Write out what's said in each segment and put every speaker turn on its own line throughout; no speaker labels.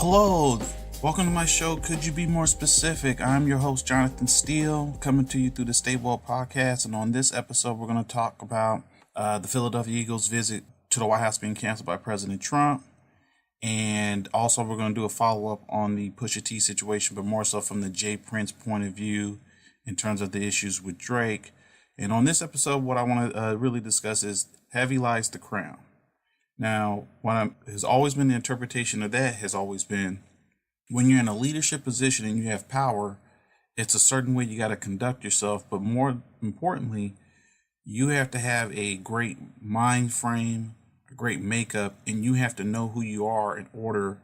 Hello, welcome to my show. Could you be more specific? I'm your host, Jonathan Steele, coming to you through the Stable podcast. And on this episode, we're going to talk about the Philadelphia Eagles' visit to the White House being canceled by President Trump. And also, we're going to do a follow-up on the Pusha T situation, but more so from the J. Prince point of view in terms of the issues with Drake. And on this episode, what I want to really discuss is Heavy Lies the Crown. Now, has always been the interpretation of that has always been when you're in a leadership position and you have power, it's a certain way you got to conduct yourself. But more importantly, you have to have a great mind frame, a great makeup, and you have to know who you are in order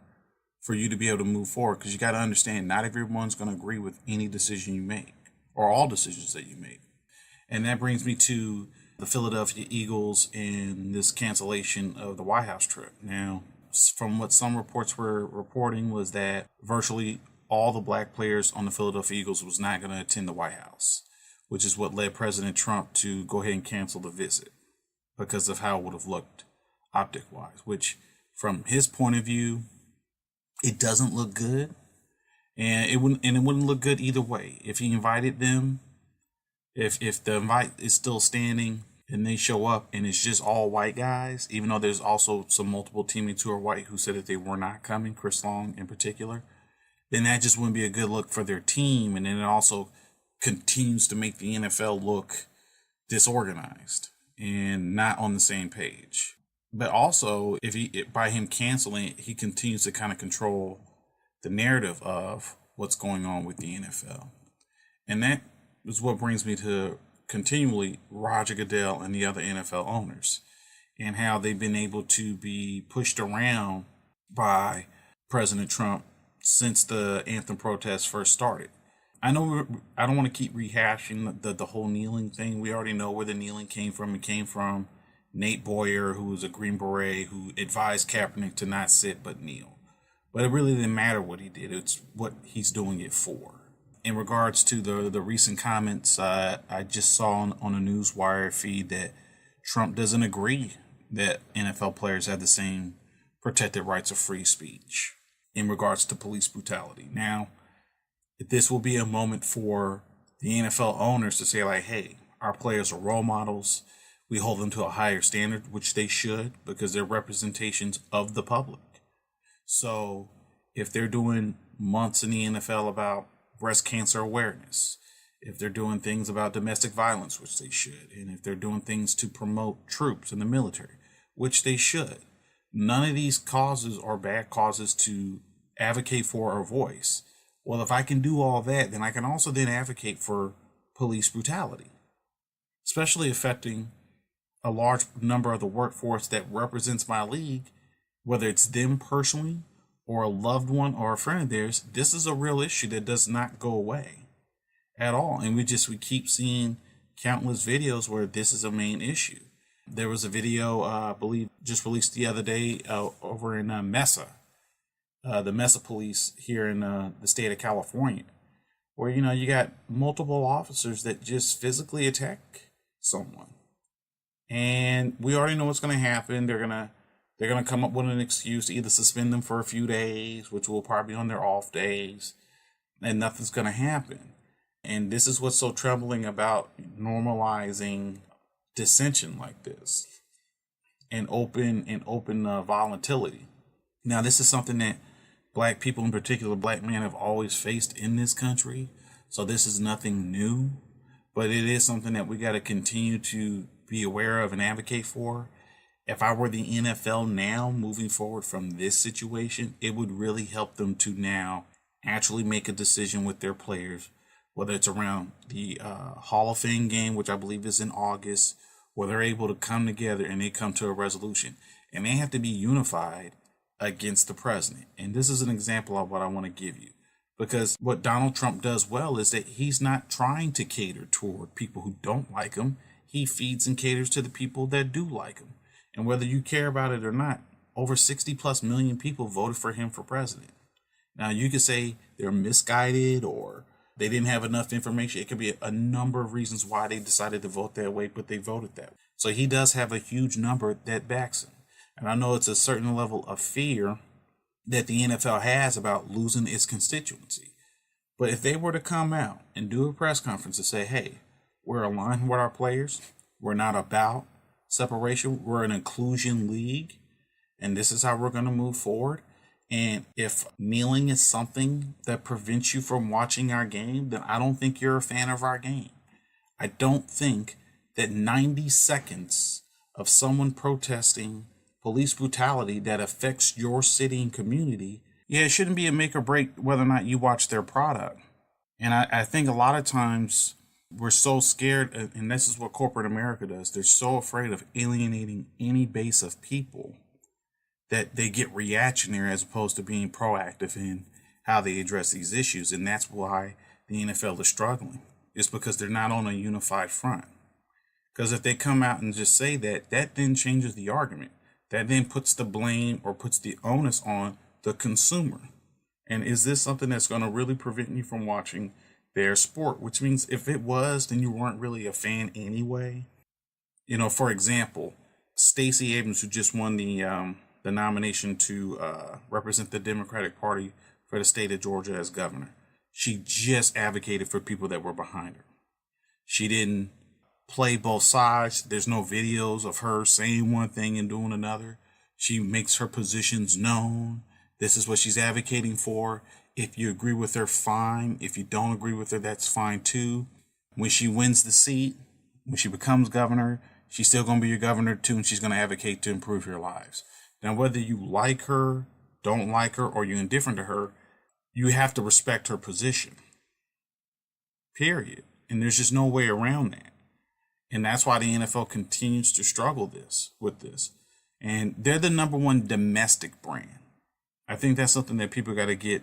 for you to be able to move forward. Because you got to understand, not everyone's going to agree with any decision you make or all decisions that you make. And that brings me to the Philadelphia Eagles and this cancellation of the White House trip. Now, from what some reports were reporting was that virtually all the black players on the Philadelphia Eagles was not going to attend the White House, which is what led President Trump to go ahead and cancel the visit because of how it would have looked optic-wise, which from his point of view, it doesn't look good. And it wouldn't look good either way. If he invited them, if the invite is still standing and they show up and it's just all white guys, even though there's also some multiple teammates who are white who said that they were not coming, Chris Long in particular, then that just wouldn't be a good look for their team. And then it also continues to make the NFL look disorganized and not on the same page. But also, by him canceling it, he continues to kind of control the narrative of what's going on with the NFL. And that is what brings me to continually Roger Goodell and the other NFL owners and how they've been able to be pushed around by President Trump since the anthem protests first started. I know I don't want to keep rehashing the whole kneeling thing. We already know where the kneeling came from. It came from Nate Boyer, who was a Green Beret, who advised Kaepernick to not sit but kneel. But it really didn't matter what he did. It's what he's doing it for. In regards to the recent comments, I just saw on a Newswire feed that Trump doesn't agree that NFL players have the same protected rights of free speech in regards to police brutality. Now, this will be a moment for the NFL owners to say, like, hey, our players are role models. We hold them to a higher standard, which they should, because they're representations of the public. So if they're doing months in the NFL about breast cancer awareness, if they're doing things about domestic violence, which they should, and if they're doing things to promote troops in the military, which they should, none of these causes are bad causes to advocate for or voice. Well, if I can do all that, then I can also then advocate for police brutality, especially affecting a large number of the workforce that represents my league, whether it's them personally or a loved one or a friend of theirs. This is a real issue that does not go away at all. And we keep seeing countless videos where this is a main issue. There was a video, I believe, just released the other day over in Mesa, the Mesa police here in the state of California, where, you got multiple officers that just physically attack someone. And we already know what's going to happen. They're going to come up with an excuse to either suspend them for a few days, which will probably be on their off days, and nothing's going to happen. And this is what's so troubling about normalizing dissension like this and open volatility. Now, this is something that black people, in particular black men, have always faced in this country. So this is nothing new, but it is something that we got to continue to be aware of and advocate for. If I were the NFL now, moving forward from this situation, it would really help them to now actually make a decision with their players, whether it's around the Hall of Fame game, which I believe is in August, where they're able to come together and they come to a resolution. And they have to be unified against the president. And this is an example of what I want to give you. Because what Donald Trump does well is that he's not trying to cater toward people who don't like him. He feeds and caters to the people that do like him. And whether you care about it or not, over 60 plus million people voted for him for president. Now, you could say they're misguided or they didn't have enough information. It could be a number of reasons why they decided to vote that way, but they voted that way. So he does have a huge number that backs him. And I know it's a certain level of fear that the NFL has about losing its constituency. But if they were to come out and do a press conference and say, hey, we're aligned with our players, we're not about separation, we're an inclusion league, and this is how we're going to move forward. And if kneeling is something that prevents you from watching our game, then I don't think you're a fan of our game. I don't think that 90 seconds of someone protesting police brutality that affects your city and community, it shouldn't be a make or break whether or not you watch their product. And I think a lot of times we're so scared, and this is what corporate America does. They're so afraid of alienating any base of people that they get reactionary as opposed to being proactive in how they address these issues. And that's why the NFL is struggling. It's because they're not on a unified front. Because if they come out and just say that then changes the argument. That then puts the blame or puts the onus on the consumer. And is this something that's going to really prevent you from watching their sport? Which means if it was, then you weren't really a fan anyway. For example, Stacey Abrams, who just won the nomination to represent the Democratic Party for the state of Georgia as governor. She just advocated for people that were behind her. She didn't play both sides. There's no videos of her saying one thing and doing another. She makes her positions known. This is what she's advocating for. If you agree with her, fine. If you don't agree with her, that's fine too. When she wins the seat, when she becomes governor, she's still going to be your governor too, and she's going to advocate to improve your lives. Now, whether you like her, don't like her, or you're indifferent to her, you have to respect her position. Period. And there's just no way around that. And that's why the NFL continues to struggle with this. And they're the number one domestic brand. I think that's something that people got to get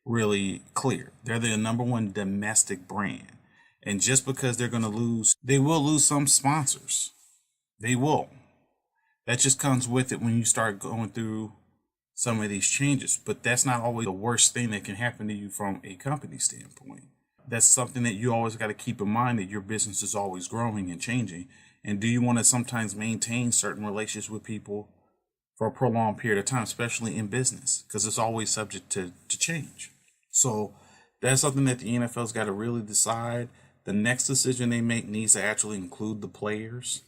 really clear. They're the number one domestic brand. And just because they're going to lose, they will lose some sponsors. They will. That just comes with it when you start going through some of these changes. But that's not always the worst thing that can happen to you from a company standpoint. That's something that you always got to keep in mind, that your business is always growing and changing. And do you want to sometimes maintain certain relationships with people for a prolonged period of time, especially in business, because it's always subject to change. So that's something that the NFL's got to really decide. The next decision they make needs to actually include the players,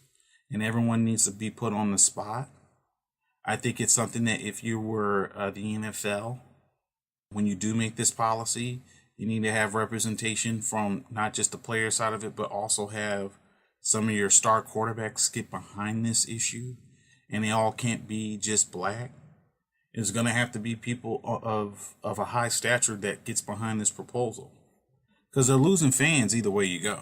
and everyone needs to be put on the spot. I think it's something that if you were the NFL, when you do make this policy, you need to have representation from not just the player side of it, but also have some of your star quarterbacks get behind this issue. And they all can't be just black. It's going to have to be people of a high stature that gets behind this proposal, because they're losing fans either way you go.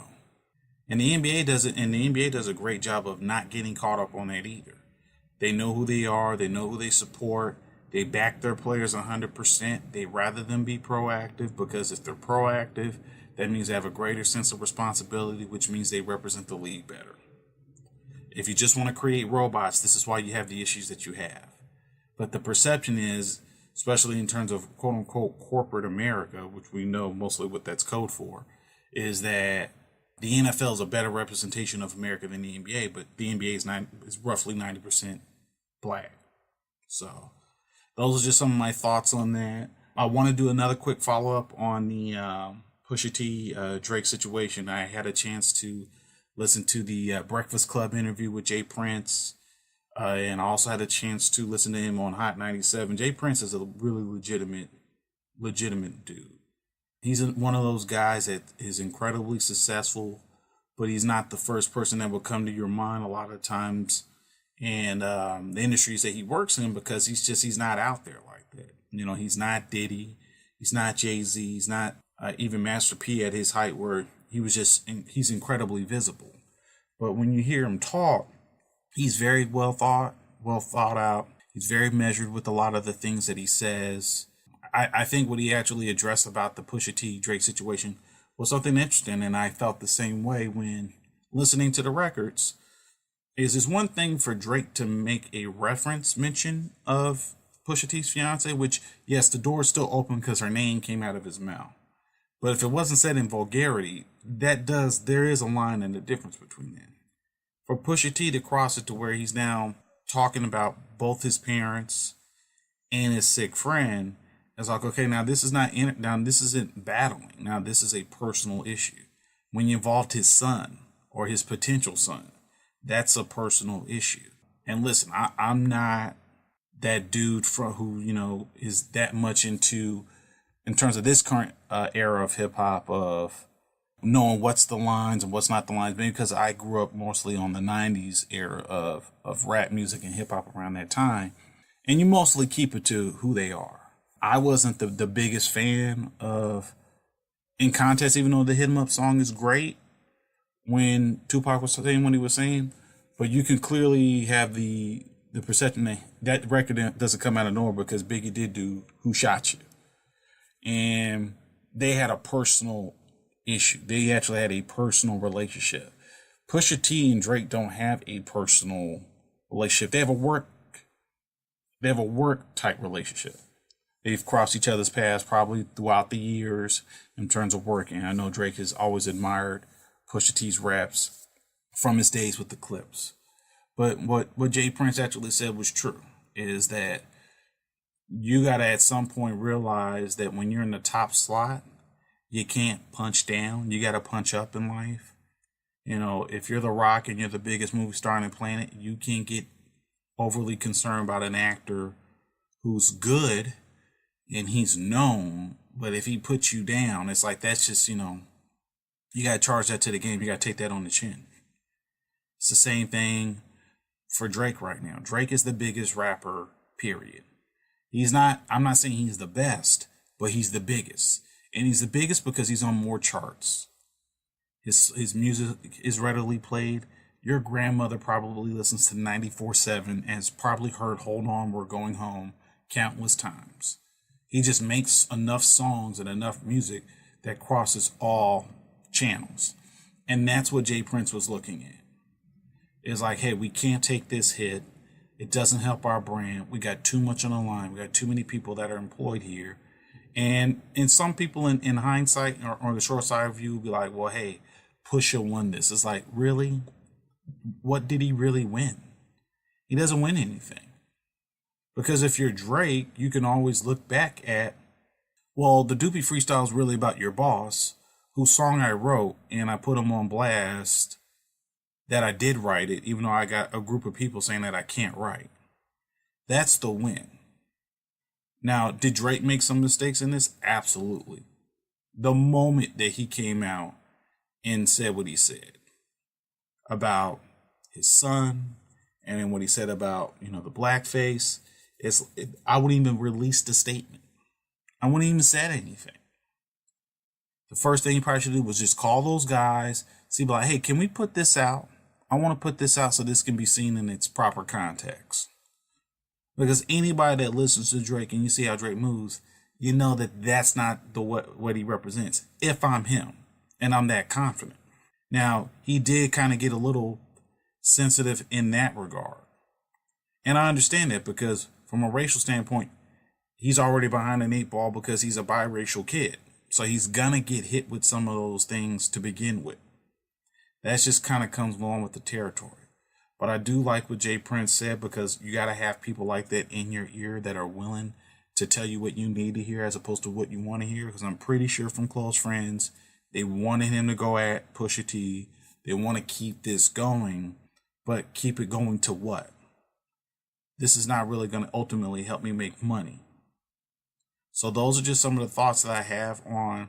And the NBA does it, and the NBA does a great job of not getting caught up on that either. They know who they are. They know who they support. They back their players 100%. They rather them be proactive, because if they're proactive, that means they have a greater sense of responsibility, which means they represent the league better. If you just want to create robots, this is why you have the issues that you have. But the perception is, especially in terms of quote unquote corporate America, which we know mostly what that's code for, is that the NFL is a better representation of America than the NBA, but the NBA is roughly 90% black. So those are just some of my thoughts on that. I want to do another quick follow-up on the Pusha T Drake situation. I had a chance to listen to the Breakfast Club interview with Jay Prince, and I also had a chance to listen to him on Hot 97. Jay Prince is a really legitimate dude. He's one of those guys that is incredibly successful, but he's not the first person that will come to your mind a lot of times in the industries that he works in, because he's not out there like that. He's not Diddy, he's not Jay-Z, he's not even Master P at his height, where he's incredibly visible. But when you hear him talk, he's very well thought out. He's very measured with a lot of the things that he says. I think what he actually addressed about the Pusha T Drake situation was something interesting, and I felt the same way when listening to the records. It's one thing for Drake to make a reference mention of Pusha T's fiance, which, yes, the door is still open because her name came out of his mouth. But if it wasn't said in vulgarity, there is a line and a difference between that. For Pusha T to cross it to where he's now talking about both his parents and his sick friend. It's like, okay, now this isn't battling. Now this is a personal issue. When you involved his son or his potential son, that's a personal issue. And listen, I'm not that dude who is that much into, in terms of this current era of hip hop, of knowing what's the lines and what's not the lines. Maybe because I grew up mostly on the 90s era of rap music and hip hop around that time. And you mostly keep it to who they are. I wasn't the biggest fan of In Context, even though the Hit 'Em Up song is great when Tupac was saying what he was saying. But you can clearly have the perception that record doesn't come out of nowhere, because Biggie did do Who Shot You. And they had a personal issue. They actually had a personal relationship. Pusha T and Drake don't have a personal relationship. They have a work type relationship. They've crossed each other's paths probably throughout the years in terms of working. I know Drake has always admired Pusha T's raps from his days with the Clips. But what Jay Prince actually said was true, is that you got to at some point realize that when you're in the top slot, you can't punch down. You got to punch up in life. If you're The Rock and you're the biggest movie star on the planet, you can't get overly concerned about an actor who's good and he's known, but if he puts you down, it's like, that's just, you got to charge that to the game. You got to take that on the chin. It's the same thing for Drake right now. Drake is the biggest rapper, period. I'm not saying he's the best, but he's the biggest. And he's the biggest because he's on more charts. His music is readily played. Your grandmother probably listens to 94.7 and has probably heard Hold On, We're Going Home countless times. He just makes enough songs and enough music that crosses all channels. And that's what Jay Prince was looking at. It's like, hey, we can't take this hit. It doesn't help our brand. We got too much on the line. We got too many people that are employed here. And some people in hindsight or the short side view will be like, well, hey, Pusha won this. It's like, really? What did he really win? He doesn't win anything. Because if you're Drake, you can always look back at, well, the Doopy freestyle is really about your boss, whose song I wrote, and I put him on blast that I did write it, even though I got a group of people saying that I can't write. That's the win. Now, did Drake make some mistakes in this? Absolutely. The moment that he came out and said what he said about his son, and then what he said about, the blackface, I wouldn't even release the statement. I wouldn't even said anything. The first thing he probably should do was just call those guys, be like, hey, can we put this out? I want to put this out so this can be seen in its proper context. Because anybody that listens to Drake and you see how Drake moves, you know that that's not what he represents. If I'm him, and I'm that confident. Now, he did kind of get a little sensitive in that regard. And I understand that, because from a racial standpoint, he's already behind an 8 ball because he's a biracial kid. So he's gonna get hit with some of those things to begin with. That just kind of comes along with the territory. But I do like what Jay Prince said, because you got to have people like that in your ear that are willing to tell you what you need to hear as opposed to what you want to hear. Because I'm pretty sure from close friends, they wanted him to go at Pusha T. They want to keep this going, but keep it going to what? This is not really going to ultimately help me make money. So those are just some of the thoughts that I have on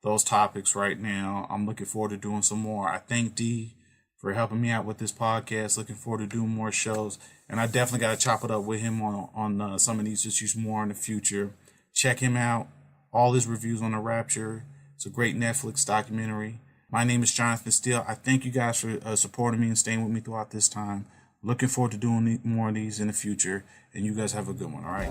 those topics right now. I'm looking forward to doing some more. I thank D for helping me out with this podcast. Looking forward to doing more shows. And I definitely got to chop it up with him on some of these issues more in the future. Check him out. All his reviews on the Rapture. It's a great Netflix documentary. My name is Jonathan Steele. I thank you guys for supporting me and staying with me throughout this time. Looking forward to doing more of these in the future. And you guys have a good one. All right.